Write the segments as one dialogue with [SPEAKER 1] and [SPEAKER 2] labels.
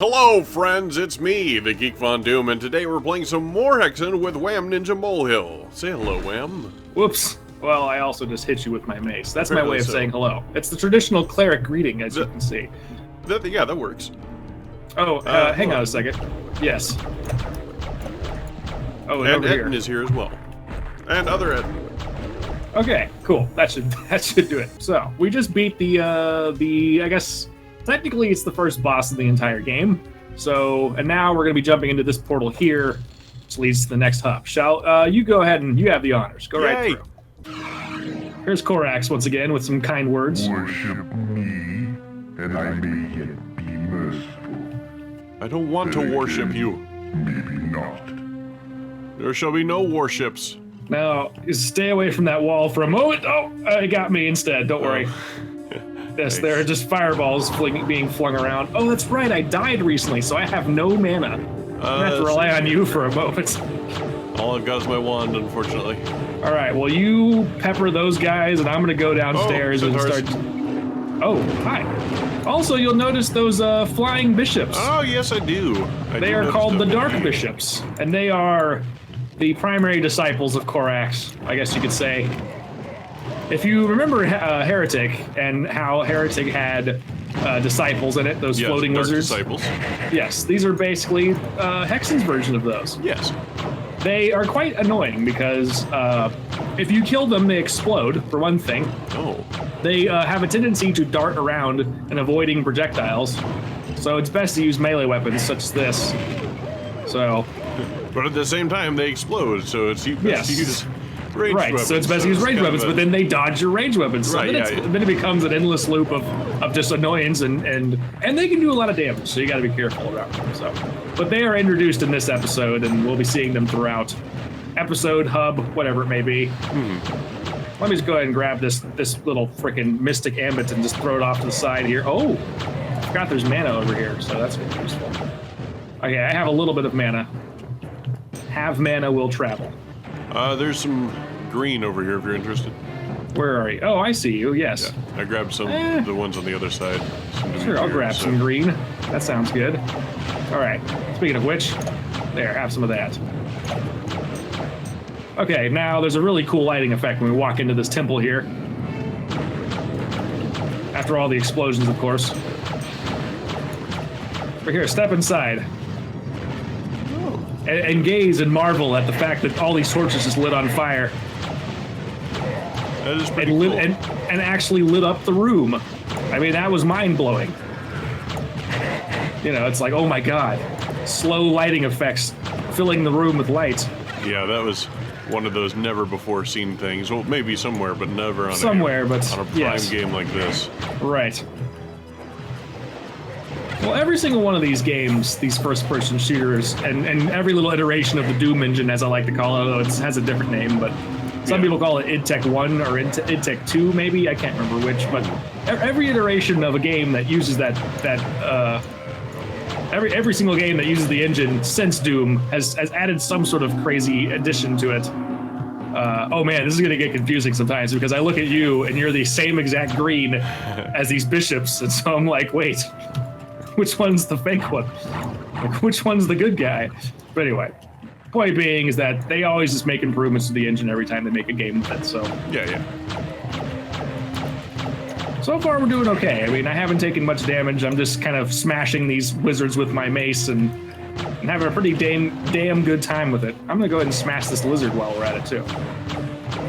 [SPEAKER 1] Hello friends, it's me, the Geek VonDOOM, and today we're playing some more Hexen with Wham Ninja Molehill. Say hello, Wham.
[SPEAKER 2] Whoops. Well, I also just hit you with my mace. That's
[SPEAKER 1] Apparently
[SPEAKER 2] my way of
[SPEAKER 1] so.
[SPEAKER 2] saying hello. It's the traditional cleric greeting, as you can see.
[SPEAKER 1] Yeah, that works.
[SPEAKER 2] Oh, hang on a second. Yes. Oh,
[SPEAKER 1] And
[SPEAKER 2] over
[SPEAKER 1] Eden
[SPEAKER 2] here.
[SPEAKER 1] is here as well. And other Eden.
[SPEAKER 2] Okay, cool. That should do it. So, we just beat the I guess, technically it's the first boss of the entire game. So, and now we're going to be jumping into this portal here, which leads to the next hub. Shall you go ahead and you have the honors. Go right through. Here's Korax once again with some kind words.
[SPEAKER 3] Worship me, and I may yet be merciful.
[SPEAKER 1] I don't want to worship you.
[SPEAKER 3] Maybe not.
[SPEAKER 1] There shall be no warships.
[SPEAKER 2] Now, stay away from that wall for a moment. Oh, it got me instead. Don't worry. Yes,
[SPEAKER 1] Nice.
[SPEAKER 2] there are just fireballs being flung around. Oh, that's right. I died recently, so I have no mana. I'm gonna have to rely on you for a moment.
[SPEAKER 1] All I've got is my wand, unfortunately.
[SPEAKER 2] All right. Well, you pepper those guys, and I'm gonna go downstairs and
[SPEAKER 1] centaurs.
[SPEAKER 2] start. Oh, hi. Also, you'll notice those flying bishops.
[SPEAKER 1] Oh, yes, I do.
[SPEAKER 2] They are called the Dark Bishops, and they are the primary disciples of Korax, I guess you could say. If you remember Heretic and how Heretic had disciples in it, those
[SPEAKER 1] Yes,
[SPEAKER 2] floating
[SPEAKER 1] dark
[SPEAKER 2] wizards.
[SPEAKER 1] disciples.
[SPEAKER 2] Yes, these are basically Hexen's version of those.
[SPEAKER 1] Yes.
[SPEAKER 2] They are quite annoying because if you kill them, they explode, for one thing.
[SPEAKER 1] Oh.
[SPEAKER 2] They have a tendency to dart around and avoiding projectiles, so it's best to use melee weapons such as this. So,
[SPEAKER 1] But at the same time, they explode, so it's best
[SPEAKER 2] Yes.
[SPEAKER 1] to use range
[SPEAKER 2] right,
[SPEAKER 1] weapons.
[SPEAKER 2] so it's best to use range
[SPEAKER 1] kind of
[SPEAKER 2] weapons, but then they dodge your range weapons. So
[SPEAKER 1] Right,
[SPEAKER 2] then, then it becomes an endless loop of just annoyance, and they can do a lot of damage, so you gotta be careful about them. So, but they are introduced in this episode, and we'll be seeing them throughout. Episode, hub, whatever it may be. Let me just go ahead and grab this little freaking Mystic Ambit and just throw it off to the side here. Oh, I forgot there's mana over here, so that's gonna be useful. Okay, I have a little bit of mana. Have mana will travel.
[SPEAKER 1] There's some green over here if you're interested.
[SPEAKER 2] Where are you? Oh, I see you, yes.
[SPEAKER 1] I grabbed some the ones on the other side. Seem to be
[SPEAKER 2] Sure, I'll
[SPEAKER 1] here,
[SPEAKER 2] grab
[SPEAKER 1] so-
[SPEAKER 2] some green. That sounds good. All right, speaking of which, there, have some of that. Okay, now there's a really cool lighting effect when we walk into this temple here. After all the explosions, of course. But here, step inside. And gaze and marvel at the fact that all these torches just lit on fire
[SPEAKER 1] That is pretty
[SPEAKER 2] and,
[SPEAKER 1] cool.
[SPEAKER 2] and actually lit up the room. I mean, that was mind-blowing. You know, it's like, oh my god. Slow lighting effects filling the room with light.
[SPEAKER 1] Yeah, that was one of those never-before-seen things. Well, maybe somewhere, but never on
[SPEAKER 2] Somewhere, but
[SPEAKER 1] on a prime
[SPEAKER 2] yes.
[SPEAKER 1] game like this.
[SPEAKER 2] Right. Well, every single one of these games, these first-person shooters, and every little iteration of the Doom engine, as I like to call it, although it has a different name, but some people call it IdTech 1 or IdTech 2, maybe, I can't remember which, but every iteration of a game that uses every single game that uses the engine since Doom has added some sort of crazy addition to it. Oh man, this is gonna get confusing sometimes because I look at you and you're the same exact green as these bishops, and so I'm like, wait, which one's the fake one? Like, which one's the good guy? But anyway, point being is that they always just make improvements to the engine every time they make a game with it, so.
[SPEAKER 1] Yeah.
[SPEAKER 2] So far, we're doing okay. I mean, I haven't taken much damage. I'm just kind of smashing these wizards with my mace and having a pretty damn good time with it. I'm gonna go ahead and smash this lizard while we're at it too.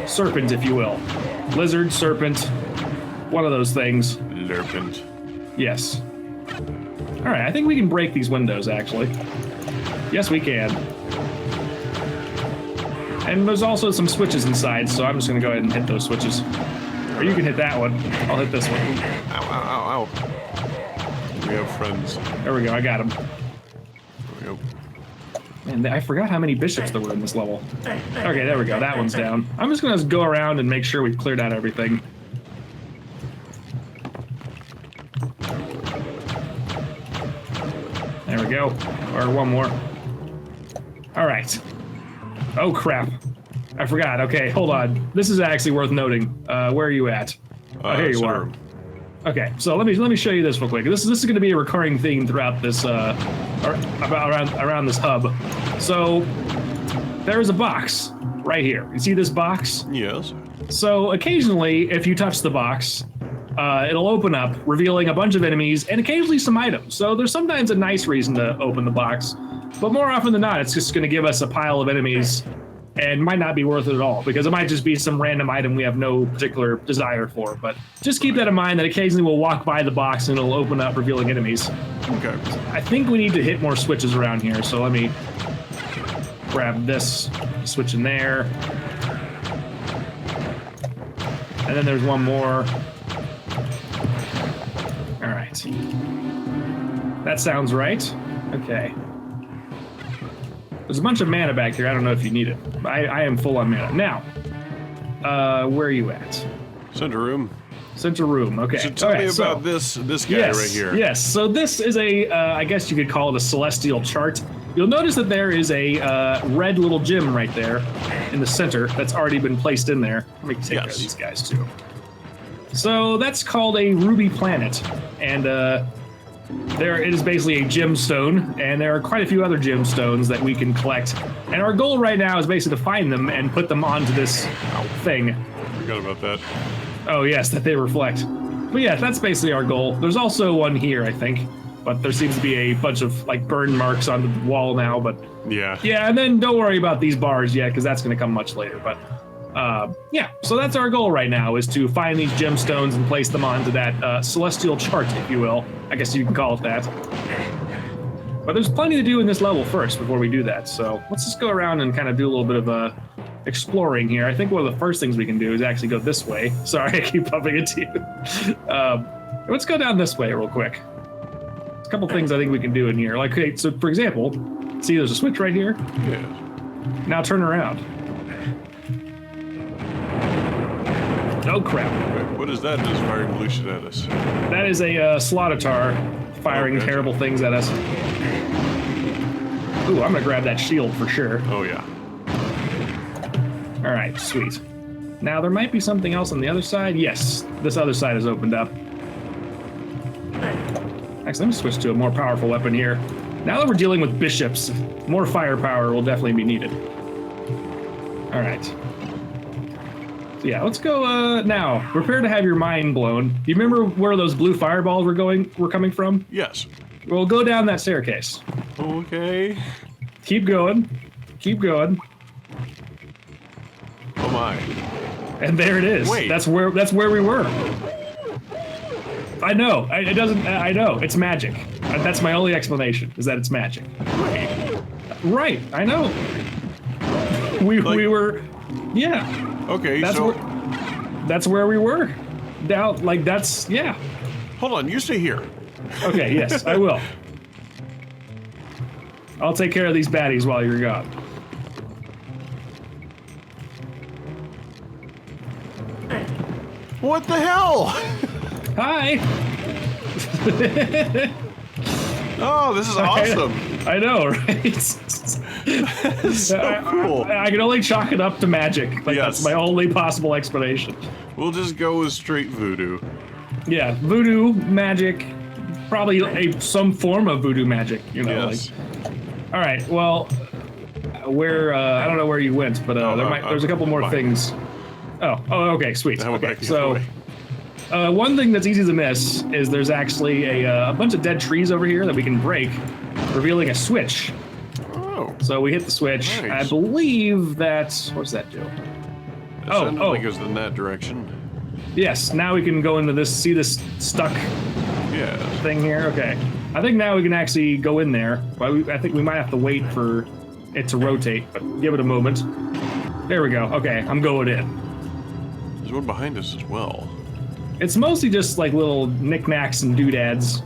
[SPEAKER 2] Serpent, if you will. Lizard, serpent, one of those things.
[SPEAKER 1] Lerpent.
[SPEAKER 2] Yes. All right, I think we can break these windows, actually. Yes, we can. And there's also some switches inside, so I'm just gonna go ahead and hit those switches. Or you can hit that one. I'll hit this one.
[SPEAKER 1] Ow. We have friends.
[SPEAKER 2] There we go, I got him.
[SPEAKER 1] There we go.
[SPEAKER 2] And I forgot how many bishops there were in this level. Okay, there we go, that one's down. I'm just gonna go around and make sure we've cleared out everything. There we go. Or one more. All right. Oh, crap. I forgot. Okay, hold on. This is actually worth noting. Where are you at? Oh, here you
[SPEAKER 1] center
[SPEAKER 2] are.
[SPEAKER 1] room.
[SPEAKER 2] Okay, so let me show you this real quick. This is going to be a recurring theme throughout this around this hub. So there's a box right here. You see this box?
[SPEAKER 1] Yes.
[SPEAKER 2] So occasionally, if you touch the box, it'll open up, revealing a bunch of enemies and occasionally some items. So there's sometimes a nice reason to open the box, but more often than not, it's just going to give us a pile of enemies and might not be worth it at all because it might just be some random item we have no particular desire for. But just keep that in mind that occasionally we'll walk by the box and it'll open up, revealing enemies.
[SPEAKER 1] Okay.
[SPEAKER 2] I think we need to hit more switches around here, so let me grab this switch in there. And then there's one more. All right. That sounds right. Okay. There's a bunch of mana back here. I don't know if you need it. I am full on mana. Now, where are you at?
[SPEAKER 1] Center room.
[SPEAKER 2] Center room. Okay.
[SPEAKER 1] So tell me about this guy right here.
[SPEAKER 2] Yes. So this is a, I guess you could call it a celestial chart. You'll notice that there is a red little gem right there in the center that's already been placed in there. Let me take care of these guys too. So that's called a ruby planet, and there it is basically a gemstone, and there are quite a few other gemstones that we can collect. And our goal right now is basically to find them and put them onto this thing.
[SPEAKER 1] Forgot about that.
[SPEAKER 2] Oh yes, that they reflect. But yeah, that's basically our goal. There's also one here, I think, but there seems to be a bunch of like burn marks on the wall now. But yeah, and then don't worry about these bars yet, because that's going to come much later. But yeah, so that's our goal right now, is to find these gemstones and place them onto that celestial chart, if you will. I guess you can call it that. But there's plenty to do in this level first before we do that. So let's just go around and kind of do a little bit of exploring here. I think one of the first things we can do is actually go this way. Sorry, I keep bumping into you. Let's go down this way real quick. There's a couple things I think we can do in here. Like, okay, so for example, see there's a switch right here?
[SPEAKER 1] Yeah.
[SPEAKER 2] Now turn around. Oh crap.
[SPEAKER 1] What is that that's firing pollution at us?
[SPEAKER 2] That is a Slaughter firing terrible things at us. Ooh, I'm gonna grab that shield for sure.
[SPEAKER 1] Oh yeah.
[SPEAKER 2] All right, sweet. Now there might be something else on the other side. Yes, this other side is opened up. Actually, let me switch to a more powerful weapon here. Now that we're dealing with bishops, more firepower will definitely be needed. All right. So yeah, let's go now. Prepare to have your mind blown. Do you remember where those blue fireballs were coming from?
[SPEAKER 1] Yes.
[SPEAKER 2] Well, go down that staircase.
[SPEAKER 1] Okay.
[SPEAKER 2] Keep going. Keep going.
[SPEAKER 1] Oh my.
[SPEAKER 2] And there it is.
[SPEAKER 1] Wait.
[SPEAKER 2] That's where we were. I know. It doesn't. I know. It's magic. That's my only explanation. Is that it's magic.
[SPEAKER 1] Wait.
[SPEAKER 2] Right. I know. We were. Yeah.
[SPEAKER 1] Okay.
[SPEAKER 2] That's where we were. Now, like that's yeah.
[SPEAKER 1] Hold on. You stay here.
[SPEAKER 2] Okay. Yes, I will. I'll take care of these baddies while you're gone.
[SPEAKER 1] What the hell?
[SPEAKER 2] Hi.
[SPEAKER 1] Oh, this is awesome.
[SPEAKER 2] I know, right?
[SPEAKER 1] So cool.
[SPEAKER 2] I can only chalk it up to magic. Like that's my only possible explanation.
[SPEAKER 1] We'll just go with straight voodoo.
[SPEAKER 2] Yeah, voodoo magic, probably some form of voodoo magic. You know,
[SPEAKER 1] Yes.
[SPEAKER 2] like. All right. Well, where I don't know where you went, but there's a couple more things. Oh, okay, sweet. Okay, so one thing that's easy to miss is there's actually a bunch of dead trees over here that we can break, revealing a switch.
[SPEAKER 1] Oh.
[SPEAKER 2] So we hit the switch.
[SPEAKER 1] Nice.
[SPEAKER 2] I believe that's what does that do?
[SPEAKER 1] It sounded like it was in that direction.
[SPEAKER 2] Yes. Now we can go into this. See this stuck thing here? Okay. I think now we can actually go in there. Well, I think we might have to wait for it to rotate, but give it a moment. There we go. Okay, I'm going in.
[SPEAKER 1] There's one behind us as well.
[SPEAKER 2] It's mostly just like little knickknacks and doodads.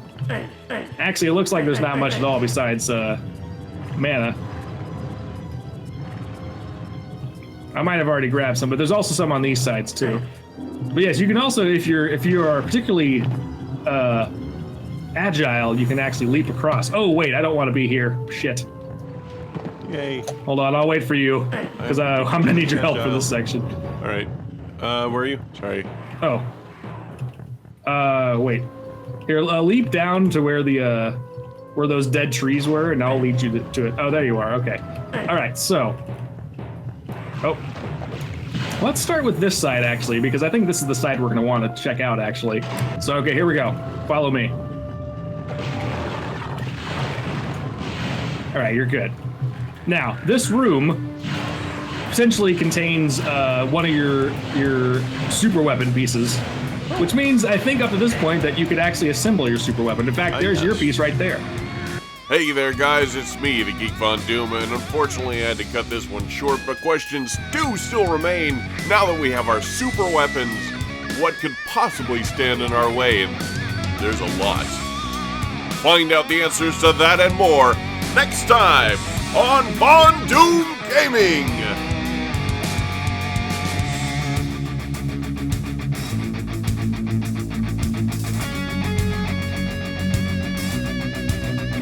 [SPEAKER 2] Actually, it looks like there's not much at all besides mana. I might have already grabbed some, but there's also some on these sides too. But yes, you can also, if you are particularly agile, you can actually leap across. Oh wait, I don't want to be here. Shit.
[SPEAKER 1] Yay.
[SPEAKER 2] Hold on, I'll wait for you because I'm gonna need your help for this section.
[SPEAKER 1] All right. Where are you? Sorry.
[SPEAKER 2] Oh. Wait. Here, leap down to where the where those dead trees were, and I'll lead you to it. Oh, there you are. Okay. All right. So, let's start with this side actually, because I think this is the side we're gonna want to check out actually. So, okay, here we go. Follow me. All right, you're good. Now, this room essentially contains one of your super weapon pieces, which means I think up to this point that you could actually assemble your super weapon. In fact, there's your piece right there.
[SPEAKER 1] Hey there, guys, it's me, the Geek VonDOOM, and unfortunately I had to cut this one short, but questions do still remain. Now that we have our super weapons, what could possibly stand in our way? And there's a lot. Find out the answers to that and more next time on VonDOOM Gaming!